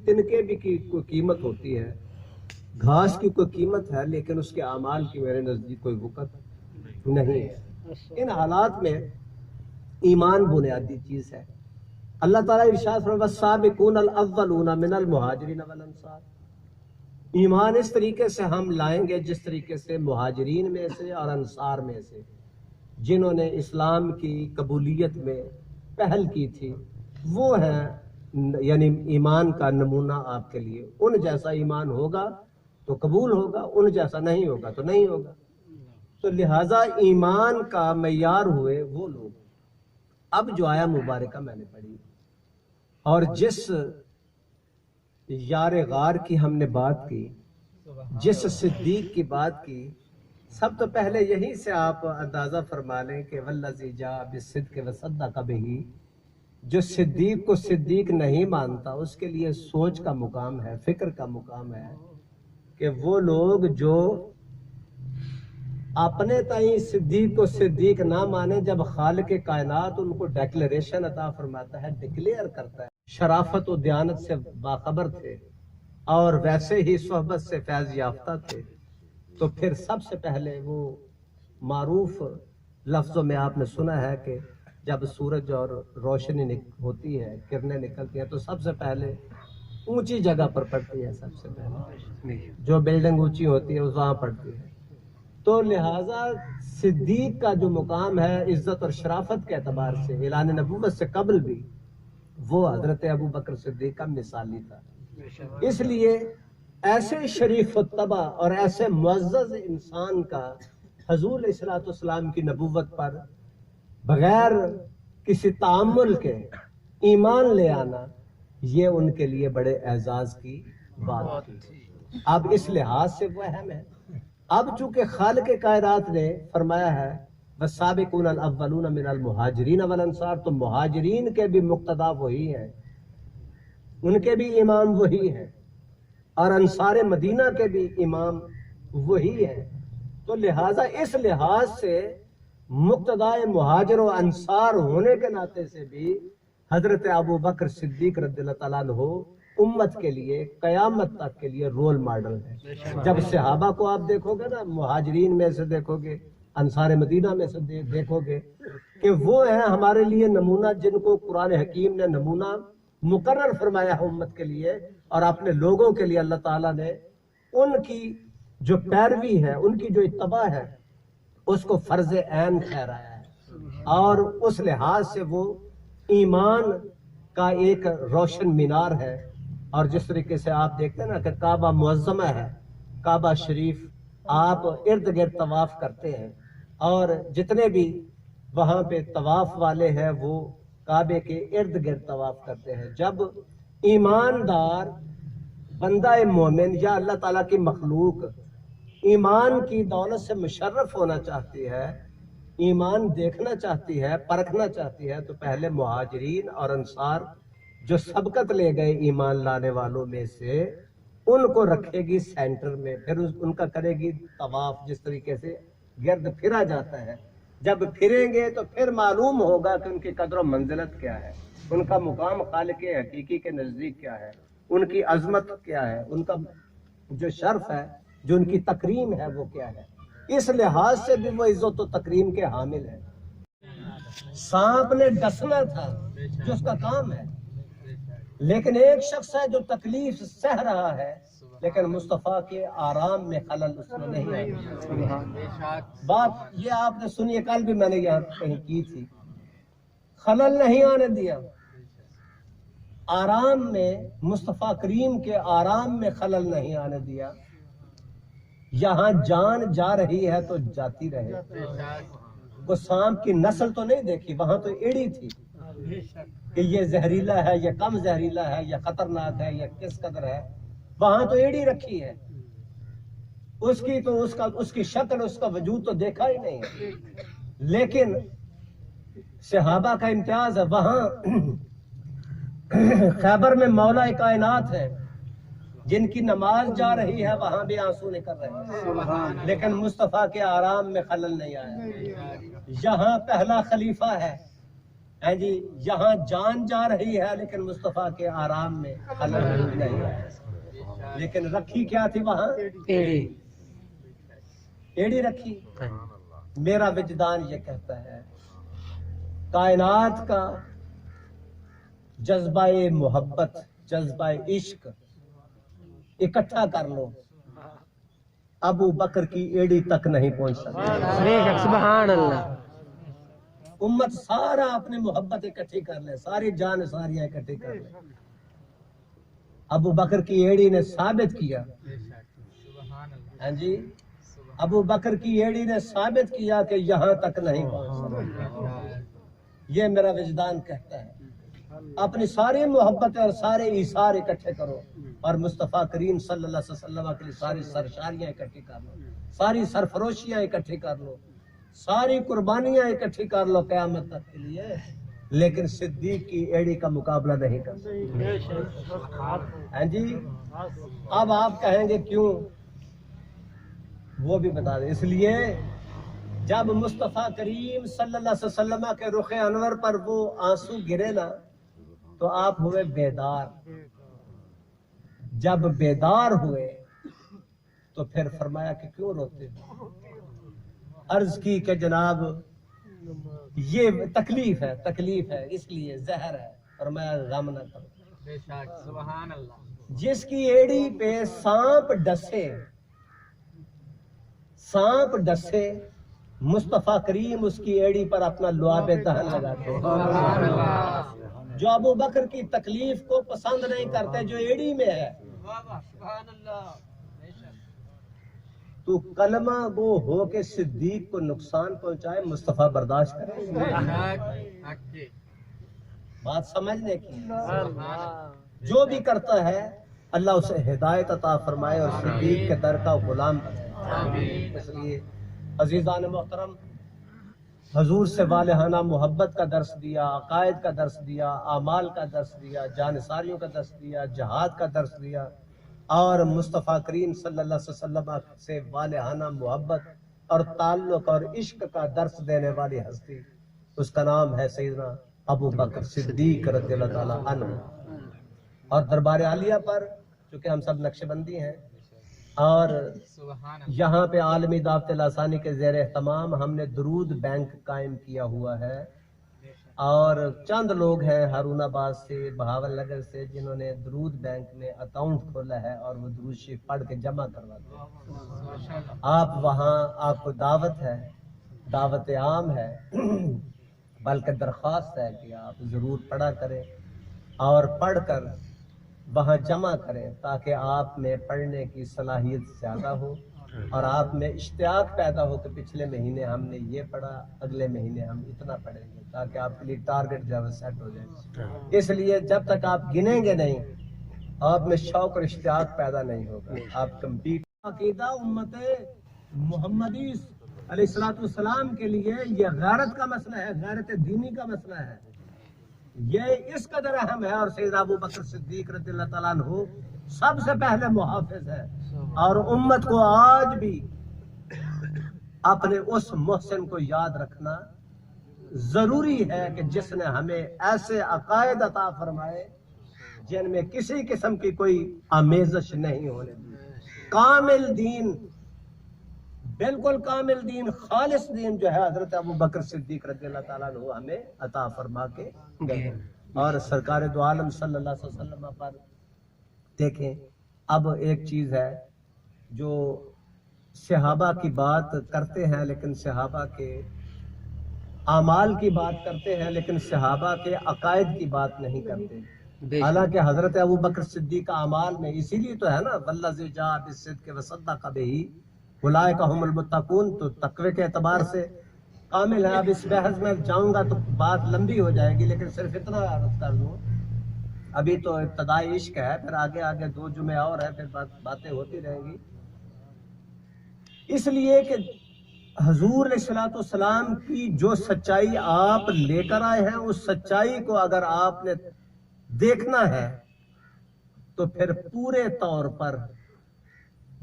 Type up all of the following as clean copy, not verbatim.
तिनके भी की कोई कीमत होती है, घास की कोई कीमत है, लेकिन उसके अमाल की मेरे नजदीक कोई वक़्त नहीं है। इन हालात में ईमान बुनियादी चीज है। अल्लाह ताला इरशाद फरमाता है वस्साबिकूनल अव्वलूना मिनल मुहाजिरीन वल अंसार। ईमान इस तरीके से हम लाएंगे जिस तरीके से मुहाजिरीन में से और अंसार में से जिन्होंने इस्लाम की कबूलियत में पहल की थी, वो है यानी ईमान का नमूना आपके लिए। उन जैसा ईमान होगा तो कबूल होगा, उन जैसा नहीं होगा तो नहीं होगा। तो लिहाजा ईमान का मयार हुए वो लोग। अब जो आया मुबारका मैंने पढ़ी और जिस यार गार की हमने बात की, जिस सिद्दीक की बात की, सब तो पहले यहीं से आप अंदाजा फरमा लें कि वल्लज़ी जा बिस्सिद्क़ व सद्दक़ बिही, जो सिद्दीक को सिद्दीक नहीं मानता उसके लिए सोच का मुकाम है, फिक्र का मुकाम है कि वो लोग जो अपने ताई सिद्दीक को सिद्दीक ना माने, जब खालिक कायनात उनको डेक्लेरेशन अता फरमाता है, डिक्लेयर करता है, शराफत और दयानत से बाखबर थे और वैसे ही सोहबत से फैज याफ्ता थे, तो फिर सबसे पहले वो मारूफ लफ्जों में आपने सुना है कि जब सूरज और रोशनी होती है, किरणें निकलती हैं, तो सबसे पहले ऊंची जगह पर पड़ती है। सबसे पहले जो बिल्डिंग ऊंची होती है वहां पड़ती है। तो लिहाजा सिद्दीक का जो मुकाम है इज्जत और शराफत के एतबार से ऐलान नबूवत से कबल भी वो हजरत अबू बकर सिद्दीक का मिसाली था। इसलिए ऐसे शरीफ तबा और ऐसे मुअज़्ज़ज़ इंसान का हुज़ूर अलैहिस्सलाम की नबूवत पर बगैर किसी तामुल के ईमान ले आना, ये उनके लिए बड़े एजाज की बात थी। अब इस लिहाज से वो अहम है। अब चूंकि खालिक कायनात ने फरमाया है वस्साबिकूनल अव्वलूना मिनल मुहाजिरीन वल अंसार, तो मुहाजिरीन के भी मुक्तदा वही हैं, उनके भी इमाम वही हैं और अंसार मदीना के भी इमाम वही हैं। तो लिहाजा इस लिहाज से मुक्तदाए मुहाजिर और अंसार होने के नाते से भी हजरत अबू बकर सिद्दीक रज़ियल्लाहु ताला अन्हु उम्मत के लिए कयामत तक के लिए रोल मॉडल है। जब सहाबा को आप देखोगे ना, मुहाजिरीन में से देखोगे, अंसार मदीना में से देखोगे कि वो है हमारे लिए नमूना, जिनको कुरान हकीम ने नमूना मुकर्रर फरमाया है उम्मत के लिए और अपने लोगों के लिए। अल्लाह ताला ने उनकी जो पैरवी है, उनकी जो इत्तबा है, उसको फर्ज ऐन ठहराया है और उस लिहाज से वो ईमान का एक रोशन मीनार है। और जिस तरीके से आप देखते हैं ना कि काबा मुअज़्ज़मा है, काबा शरीफ आप इर्द गिर्द तवाफ करते हैं और जितने भी वहाँ पे तवाफ वाले हैं वो काबे के इर्द गिर्द तवाफ करते हैं। जब ईमानदार बंदा मोमिन या अल्लाह ताला की मखलूक ईमान की दौलत से मुशर्रफ होना चाहती है, ईमान देखना चाहती है, परखना चाहती है, तो पहले मुहाजिरीन और अंसार जो सबकत ले गए ईमान लाने वालों में से, उनको रखेगी सेंटर में, फिर उनका करेगी तवाफ। जिस तरीके से गिर्द फिरा जाता है, जब फिरेंगे तो फिर मालूम होगा कि उनकी कदर और मंजिलत क्या है, उनका मुकाम खालिक हकीकी के नजदीक क्या है, उनकी अजमत क्या है, उनका जो शर्फ है, जो उनकी तकरीम है वो क्या है। इस लिहाज से भी वो इज्जत और तकरीम के हामिल है। सांप ने डसना था जो उसका काम है, लेकिन एक शख्स है जो तकलीफ सह रहा है, लेकिन मुस्तफा के आराम में खलल उसमें नहीं है। बात ये आपने सुनी, कल भी मैंने यहाँ कहीं की थी, खलल नहीं आने दिया आराम में, मुस्तफा करीम के आराम में खलल नहीं आने दिया। यहाँ जान जा रही है तो जाती रहे। वो सांप की नस्ल तो नहीं देखी, वहां तो एड़ी थी कि ये जहरीला है, ये कम जहरीला है, ये खतरनाक है, ये किस कदर है। वहां तो एड़ी रखी है, उसकी तो उसकी शक्ल, उसका वजूद तो देखा ही नहीं है। लेकिन सहाबा का इम्तियाज है, वहां खैबर में मौला कायनात है जिनकी नमाज जा रही है, वहां भी आंसू निकल रहे हैं, लेकिन मुस्तफा के आराम में खलल नहीं आया। यहाँ पहला खलीफा है ہے جی یہاں جان جا رہی ہے لیکن مصطفیٰ کے آرام میں خلل نہیں ہے. لیکن رکھی کیا تھی وہاں؟ ایڑی رکھی. میرا وجدان یہ کہتا ہے کائنات کا جذبہ محبت، جذبہ عشق اکٹھا کر لو، ابو بکر کی ایڑی تک نہیں پہنچ سکتا. سبحان اللہ. امت سارا اپنی محبت اکٹھی کر لے، ساری جان ساریاں اکٹھی کر لے، ابو بکر کی ایڑی نے ثابت کیا. ہاں جی ابو بکر کی ایڑی نے ثابت کیا کہ یہاں تک نہیں پہنچ سکتا. یہ میرا وجدان کہتا ہے اپنی ساری محبت اور سارے ایثار اکٹھے کرو اور مصطفیٰ کریم صلی اللہ علیہ وسلم کے لیے ساری سرشاریاں اکٹھی کر لو، ساری سرفروشیاں اکٹھی کر لو، ساری قربانیاں اکٹھی کر لو قیامت تک کے لیے، لیکن صدیق کی ایڑی کا مقابلہ نہیں کر سکتے. ہاں جی اب آپ کہیں گے کیوں، وہ بھی بتا دیں. اس لیے جب مصطفیٰ کریم صلی اللہ علیہ وسلم کے رخ انور پر وہ آنسو گرے نا تو آپ ہوئے بیدار. جب بیدار ہوئے تو پھر فرمایا کہ کیوں روتے ہو؟ عرض کی کہ جناب یہ تکلیف ہے اس لیے زہر ہے. فرمایا غم نہ کرو. سبحان اللہ. جس کی ایڑی پہ سانپ ڈسے مصطفیٰ کریم اس کی ایڑی پر اپنا لعاب دہن لگاتے ہیں. جو ابو بکر کی تکلیف کو پسند نہیں کرتے جو ایڑی میں ہے، تو کلمہ گو ہو کے صدیق کو نقصان پہنچائے مصطفیٰ برداشت کرے. بات سمجھنے کی جو بھی کرتا ہے اللہ اسے ہدایت عطا فرمائے اور صدیق کے در کا غلام بنائے. اس لیے عزیزان محترم حضور سے والہانہ محبت کا درس دیا، عقائد کا درس دیا، اعمال کا درس دیا، جانثاریوں کا درس دیا، جہاد کا درس دیا، اور مصطفیٰ کریم صلی اللہ علیہ وسلم سے والہانہ محبت اور تعلق اور عشق کا درس دینے والی ہستی، اس کا نام ہے سیدنا ابو بکر صدیق رضی اللہ تعالیٰ عنہ. اور دربار عالیہ پر چونکہ ہم سب نقش بندی ہیں اور یہاں پہ عالمی دعوت لسانی کے زیر اہتمام ہم نے درود بینک قائم کیا ہوا ہے، اور چند لوگ ہیں ہارون آباد سے، بہاول نگر سے، جنہوں نے درود بینک میں اکاؤنٹ کھولا ہے اور وہ درود شریف پڑھ کے جمع کرواتے ہیں. آپ وہاں آپ کو دعوت ہے، دعوت عام ہے، بلکہ درخواست ہے کہ آپ ضرور پڑھا کریں اور پڑھ کر وہاں جمع کریں تاکہ آپ میں پڑھنے کی صلاحیت زیادہ ہو اور آپ میں اشتیاق پیدا ہو کہ پچھلے مہینے ہم نے یہ پڑھا، اگلے مہینے ہم اتنا پڑھیں گے، تاکہ آپ کے لیے ٹارگٹ جو ہے سیٹ ہو جائے. اس لیے جب تک آپ گنیں گے نہیں آپ میں شوق اور اشتیاق پیدا نہیں ہوگا. آپ کمپلیٹ عقیدہ امت محمدی علیہ الصلوۃ والسلام کے لیے یہ غیرت کا مسئلہ ہے، غیرت دینی کا مسئلہ ہے. یہ اس قدر اہم ہے اور سیدنا ابو بکر صدیق رضی اللہ تعالیٰ عنہ سب سے پہلے محافظ ہے. اور امت کو آج بھی اپنے اس محسن کو یاد رکھنا ضروری ہے کہ جس نے ہمیں ایسے عقائد عطا فرمائے جن میں کسی قسم کی کوئی آمیزش نہیں ہونے دی. کامل دین، بالکل کامل دین، خالص دین جو ہے حضرت ابو بکر صدیق رضی اللہ تعالیٰ عنہ ہمیں عطا فرما کے گئے. اور سرکار دو عالم صلی اللہ علیہ وسلم پر دیکھیں. اب ایک چیز ہے جو صحابہ کی بات کرتے ہیں لیکن صحابہ کے اعمال کی بات کرتے ہیں لیکن صحابہ کے عقائد کی بات نہیں کرتے. حالانکہ حضرت ابو بکر صدیق کا اعمال میں اسی لیے تو ہے نا والذی جاء بالصدق وصدق بہ اولئک ھم المتقون، تو تقوی کے اعتبار سے کامل ہے. اب اس بحث میں جاؤں گا تو بات لمبی ہو جائے گی، لیکن صرف اتنا عرض کر دوں ابھی تو ابتدائی عشق ہے، پھر آگے 2 جمعے اور ہے، پھر باتیں ہوتی رہیں گی. اس لیے کہ حضور علیہ الصلوۃ والسلام کی جو سچائی آپ لے کر آئے ہیں اس سچائی کو اگر آپ نے دیکھنا ہے تو پھر پورے طور پر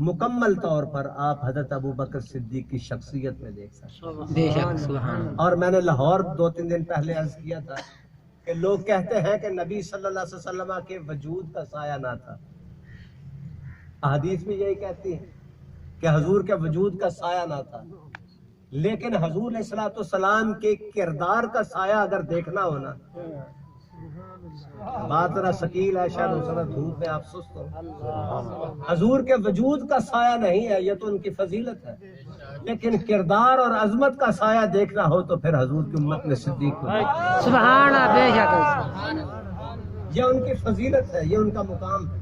मुकम्मल तौर पर आप हजरत अबू बकर सिद्दीक की शख्सियत में देख सकते हैं। बेशक सुभान। और मैंने लाहौर 2-3 दिन पहले अर्ज किया था कि लोग कहते हैं कि नबी सल्लल्लाहु अलैहि वसल्लम के वजूद का साया ना था। हदीस भी यही कहती है कि हजूर के वजूद का साया ना था, लेकिन हजूर अलैहिस्सलातु वस्सलाम के किरदार का साया अगर देखना हो ना, बात जरा शकील है, शायद उस वक्त धूप में आप सुस्त हो। हजूर के वजूद का साया नहीं है, ये तो उनकी फजीलत है, लेकिन किरदार और अजमत का साया देखना हो तो फिर हजूर की उम्मत में सिद्दीक को सुभान अल्लाह। बेशक ये उनकी फजीलत है, ये उनका मुकाम है।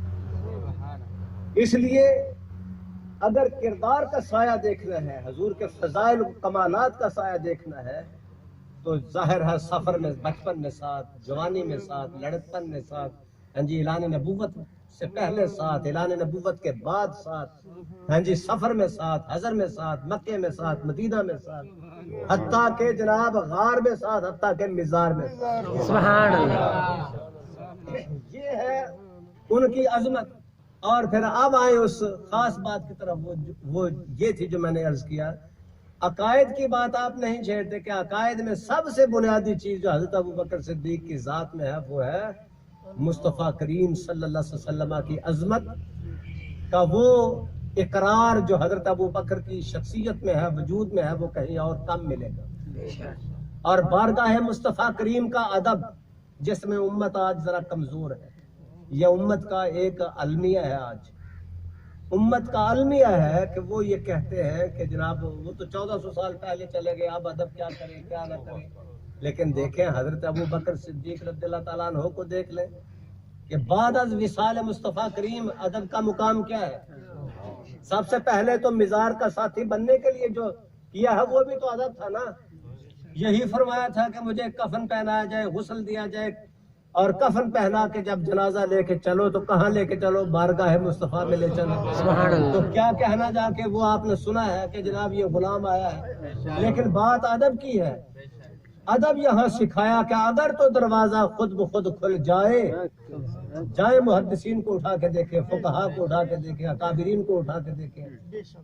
इसलिए अगर किरदार का साया देखना है, हजूर के फजाइल कमालात का साया देखना है, तो जाहिर है सफर में, बचपन में साथ, जवानी में साथ, लड़कपन में साथ, हाँ जी, ऐलान नबूवत से पहले साथ, ऐलान नबूवत के बाद साथ, हाँ जी, सफर में साथ, हजर में साथ, मक्के में साथ, मदीना में साथ, हत्ता के जनाब गार में साथ, हत्ता के मिजार में साथ। सुभान अल्लाह। ये है उनकी अजमत। और फिर अब आए उस खास बात की तरफ, वो ये थी जो मैंने अर्ज किया, अकायद की बात आप नहीं छेड़ते कि अकायद में सबसे बुनियादी चीज जो हजरत अबू बकर सिद्दीक की जात में है, वो है मुस्तफ़ा करीम सल्लल्लाहु अलैहि वसल्लम की अजमत का वो इकरार जो हजरत अबू बकर की शख्सियत में है, वजूद में है, वो कहीं और कम मिलेगा। और बारगाह मुस्तफ़ा करीम का अदब, जिसमें उम्मत आज जरा कमजोर है, यह उम्मत का एक अलमिया है। आज उम्मत का अलमिया है कि वो ये कहते हैं कि जनाब वो तो 1400 साल पहले चले गए, अब अदब क्या करें क्या ना करें। लेकिन देखें हजरत अबू बकर सिद्दीक रज़ियल्लाहु ताला अन्हु को देख लें कि बाद अज़ विसाल मुस्तफ़ा करीम अदब का मुकाम क्या है। सबसे पहले तो मिजार का साथी बनने के लिए जो किया है वो भी तो अदब था ना। यही फरमाया था कि मुझे कफन पहनाया जाए, गुस्ल दिया जाए, और कफन पहना के जब जनाजा लेके चलो तो कहाँ लेके चलो, बारगाह मुस्तफ़ा में ले चलो। तो क्या कहना जाके वो आपने सुना है कि जनाब ये गुलाम आया है, लेकिन बात अदब की है। अदब यहाँ सिखाया कि अगर तो दरवाजा खुद ब खुद खुल जाए मुहद्दिसीन को उठा के देखे, फुकहा को उठा के देखे, अकाबिरीन को उठा के देखे,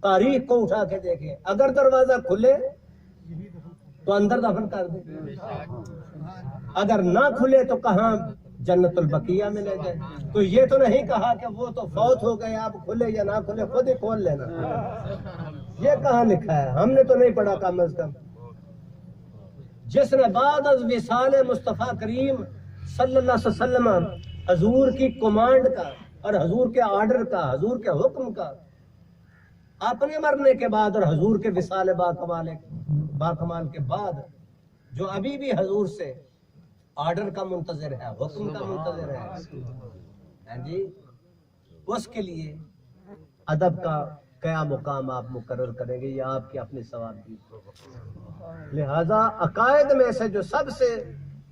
तारीख को उठा के देखे, अगर दरवाजा खुले तो अंदर दफन कर दे, अगर ना खुले तो कहाँ जन्नतुल बकिया में ले जाए। तो ये तो नहीं कहा कि वो तो फौत हो गए, आप खुले या ना खुले खुद ही खोल लेना, ये कहाँ लिखा है, हमने तो नहीं पढ़ा कम अज कम। जिसने बाद अज़ विसाल मुस्तफ़ा करीम सल्लल्लाहु अलैहि वसल्लम हजूर की कमांड का और हजूर के आर्डर का, हजूर के हुक्म का अपने मरने के बाद और हजूर के विसाल बाकमाल के बाद जो अभी भी हजूर से आर्डर का मुंतजर है, हुक्म का मुंतजर है, हाँ जी, उसके लिए अदब का क्या मुकाम आप मुकर्रर करेंगे, ये आपकी अपनी सवाल की। लिहाजा अकायद में से जो सबसे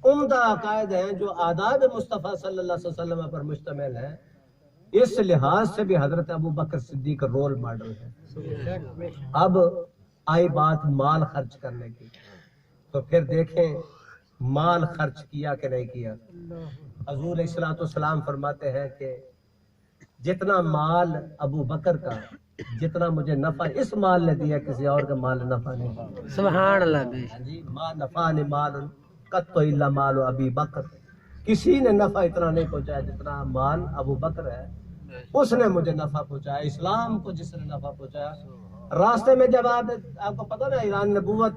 उम्दा अकायद हैं, जो आदाब मुस्तफ़ा सल्लल्लाहु अलैहि वसल्लम पर मुश्तमिल है, इस लिहाज से भी हजरत अबू बकर सिद्दीक रोल मॉडल है। अब आई बात माल खर्च करने की, तो फिर देखें माल खर्च किया कि नहीं किया। हजूर अलैहिस्सलाम फरमाते हैं कि जितना माल अबू बकर का, जितना मुझे नफा इस माल ने दिया, किसी और का माल नफा नहीं। सुभान अल्लाह। जी, मा नफा ने माल कत्तो इल्ला माल अबी बकर, किसी ने नफा इतना नहीं पहुंचाया जितना माल अबू बकर है, उसने मुझे नफा पहुंचाया। इस्लाम को जिसने नफा पहुंचाया, रास्ते में जब आपको पता ना ऐलान नबूवत